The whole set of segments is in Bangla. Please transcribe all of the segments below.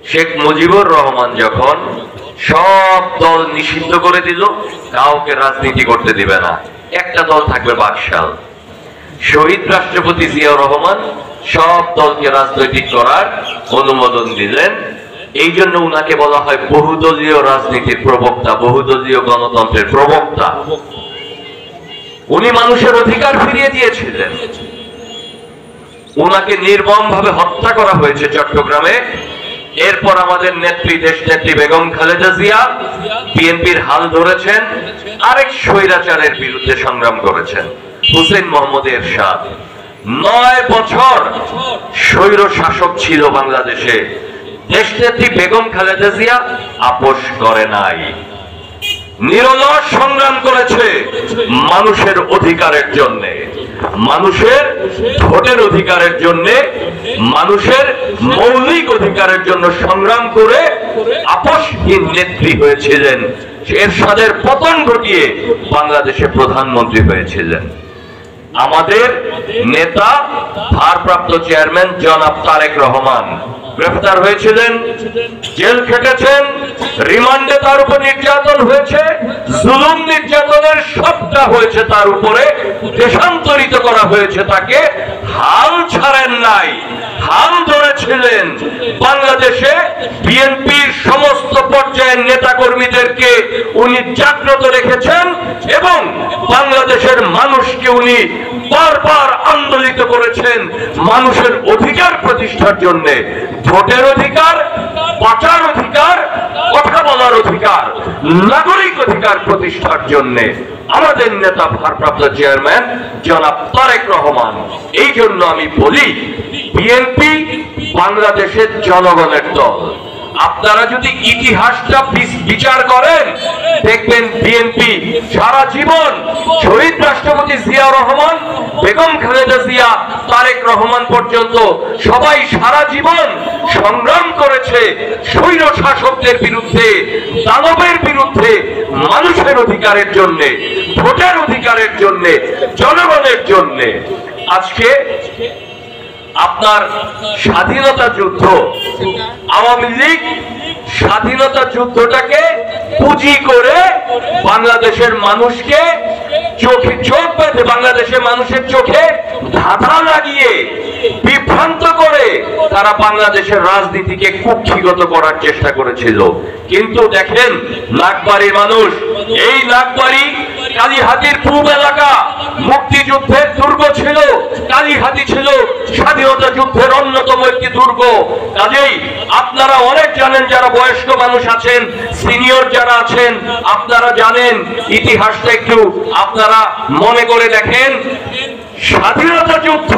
শেখ মুজিবুর রহমান যখন সব দল নিষিদ্ধ করে দিল, কাউকে রাজনীতি করতে দিবে না, একটা দল থাকবে বাকশাল। শহীদ রাষ্ট্রপতি জিয়াউর রহমান সব দলকে রাজনৈতিক করার অনুমোদন দিলেন। এই জন্য উনাকে বলা হয় বহুদলীয় রাজনীতির প্রবক্তা, বহুদলীয় গণতন্ত্রের প্রবক্তা। উনি মানুষের অধিকার ফিরিয়ে দিয়েছিলেন। উনাকে নির্মম ভাবে হত্যা করা হয়েছে চট্টগ্রামে। এরপর আমাদের নেত্রী, দেশ নেত্রী বেগম খালেদা জিয়া বিএনপির হাল ধরেছেন, আরেক স্বৈরাচারের বিরুদ্ধে সংগ্রাম করেছেন, হুসেইন মোহাম্মদ এরশাদ। 9 বছর স্বৈর শাসক ছিল বাংলাদেশে, দেশনেত্রী বেগম খালেদা জিয়া আপোষ করে নাই, নিরলস সংগ্রাম করেছে মানুষের অধিকারের জন্য, মানুষের ভোটের অধিকারের জন্য, মানুষের মৌলিক অধিকারের জন্য সংগ্রাম করে আপোষহীন নেত্রী হয়েছিলেন। এরশাদের পতন ঘটিয়ে বাংলাদেশে প্রধানমন্ত্রী হয়েছিলেন। আমাদের নেতা ভারপ্রাপ্ত চেয়ারম্যান জনাব তারেক রহমান গ্রেফতার হয়েছিলেন, জেল খেটেছেন, রিমান্ডে তার উপর নির্যাতন হয়েছে, জুলুম নির্যাতনের সবটা হয়েছে তার উপরে, দেশান্তরিত করা হয়েছে তাকে। হাল ছাড়েন নাই, হাল ধরেছিলেন। বাংলাদেশে বিএনপির সমস্ত পর্যায়ের নেতা কর্মীদেরকে উনি জাগ্রত রেখেছেন এবং বাংলাদেশের মানুষকে উনি বারবার আন্দোলিত করেছেন মানুষের অধিকার প্রতিষ্ঠার জন্য। ভোটের অধিকার, বাঁচার অধিকার, কথা বলার অধিকার, নাগরিক অধিকার প্রতিষ্ঠার জন্য আমাদের নেতা ভারপ্রাপ্ত চেয়ারম্যান জনাব তারেক রহমান। এই জন্য আমি বলি, বিএনপি বাংলাদেশের জনগণের দল। আপনারা যদি ইতিহাসটা বিচার করেন, দেখবেন বিএনপি সারা জীবন শহীদ রাষ্ট্রপতি জিয়াউর রহমান, বেগম খালেদা জিয়া, তারেক রহমান পর্যন্ত সবাই সারা জীবন সংগ্রাম করেছে স্বৈর শাসকদের বিরুদ্ধে, দানবের বিরুদ্ধে, মানুষের অধিকারের জন্য, ভোটের অধিকারের জন্য, জনগণের জন্য। আজকে আপনার স্বাধীনতা যুদ্ধ, আওয়ামী লীগ স্বাধীনতা যুদ্ধটাকে পুঁজি করে বাংলাদেশের মানুষকে চোখে চোখ বেঁধে, বাংলাদেশের মানুষের চোখে ধাঁধা লাগিয়ে বিভ্রান্ত করে তারা বাংলাদেশের রাজনীতিকে কুক্ষিগত করার চেষ্টা করেছিল। কিন্তু দেখেন, নাগবাড়ির মানুষ, এই নাগবাড়ি কালীহাতির পূর্ব এলাকা মুক্তিযুদ্ধের দুর্গ ছিল, কালীহাতি ছিল স্বাধীনতা যুদ্ধের অন্যতম একটি দুর্গ। কাজেই আপনারা অনেক জানেন, যারা বয়স্ক মানুষ আছেন, সিনিয়র যারা আছেন, আপনারা জানেন ইতিহাসটা একটু আপনারা মনে করে দেখেন। স্বাধীনতা যুদ্ধ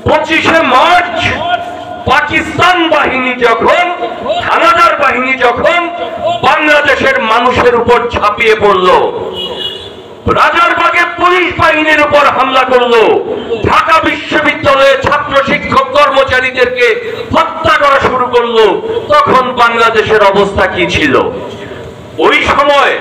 25শে মার্চ পাকিস্তান বাহিনী যখন, হানাদার বাহিনী যখন বাংলাদেশের মানুষের উপর ঝাঁপিয়ে পড়ল, রাজারবাগে পুলিশ বাহিনীর উপর হামলা করলো, ঢাকা বিশ্ববিদ্যালয়ে ছাত্র শিক্ষক কর্মচারীদেরকে হত্যা করা শুরু করলো, তখন বাংলাদেশের অবস্থা কি ছিল? ওই সময়